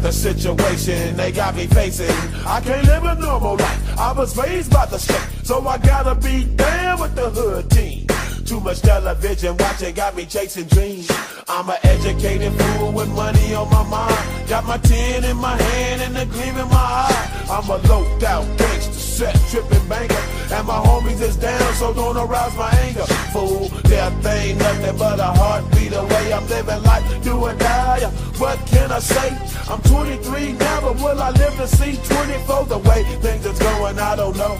at the situation they got me facing. I can't live a normal life, I was raised by the state, so I gotta be down with the hood team. Too much television watching got me chasing dreams. I'm an educated fool with money on my mind. Got my tin in my hand and a gleam in my eye. I'm a loped out gangster, set tripping banker, and my homies is down, so don't arouse my anger. Fool, death ain't nothing but a heartbeat away. I'm living life, do or die. What can I say? I'm 23 now, but will I live to see 24? The way things is going, I don't know.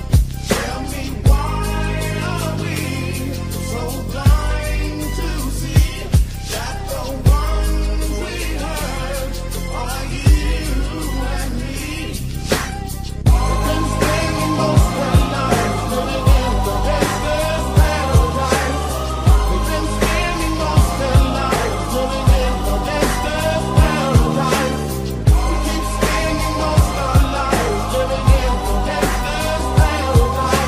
Tell me why are we so blind to see that the ones we hurt are you and me? We've been spending most of our lives living in the gangster's paradise. We've been spending most of our lives living in the gangster's paradise. We keep spending most of our lives living in the gangster's paradise.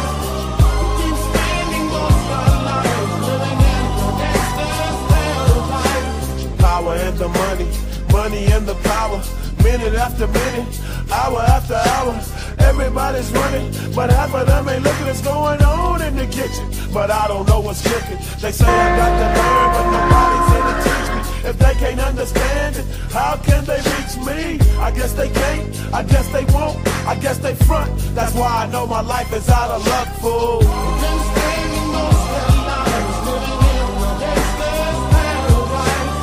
We keep spending most of our lives living in the gangster's paradise. Power and the money, money and the power. Minute after minute, hour after hour, everybody's running, but half of them ain't looking what's going on in the kitchen. But I don't know what's cooking. They say I got to learn, but nobody's here to teach me. If they can't understand it, how can they reach me? I guess they can't, I guess they won't, I guess they front. That's why I know my life is out of luck, fool. We've been spending most of our lives living in the gangster's paradise.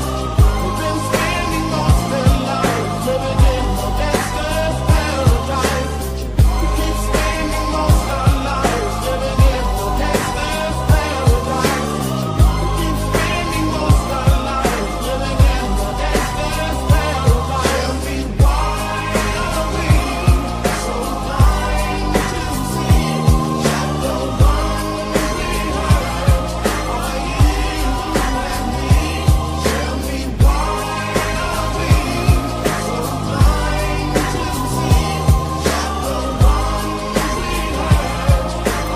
We've been spending most of our lives living in the gangster's paradise. We keep spending most of our lives living in the gangster's paradise. We keep spending most of our lives living in the gangster's paradise. Tell me why are we so blind to see that the ones we hurt are you and me? Tell me why are we so blind to see that the ones we hurt are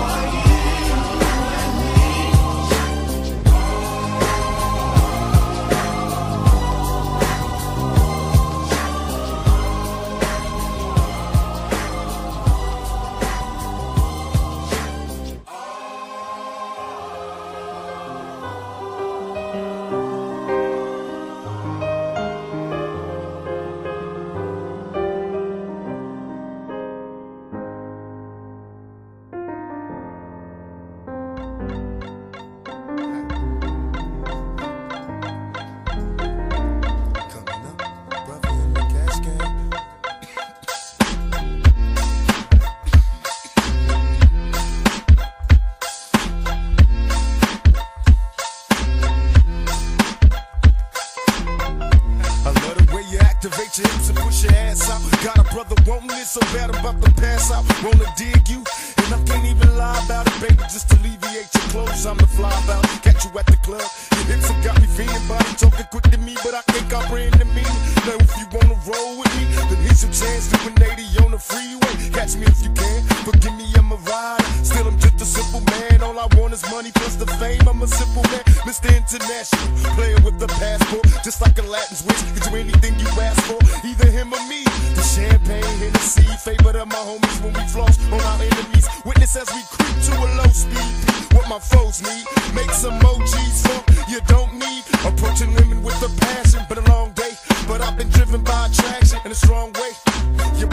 Activate your hips and push your ass out. Got a brother wanting it so bad I'm about to pass out. Wanna dig you, and I can't even lie about it, baby. Just to alleviate your clothes, I'm the fly about. Catch you at the club, your hips have got me feeling. Body talking quick to me, but I can't comprehend the meaning. Now if you wanna roll with me, then here's your chance. Doing 80 on the freeway. Catch me if you can. Forgive me, I'm a rider. Still, I'm just a simple man. All I want is money plus the fame. I'm a simple man, Mr. International, player with the passport, just like a Latin switch. Get you anything you ask for, either him or me. The champagne, Hennessy, favorite of my homies when we floss on our enemies. Witness as we creep to a low speed. What my foes need, make some emojis for you don't need. Approaching women with a passion, been a long day, but I've been driven by attraction in a strong way. Your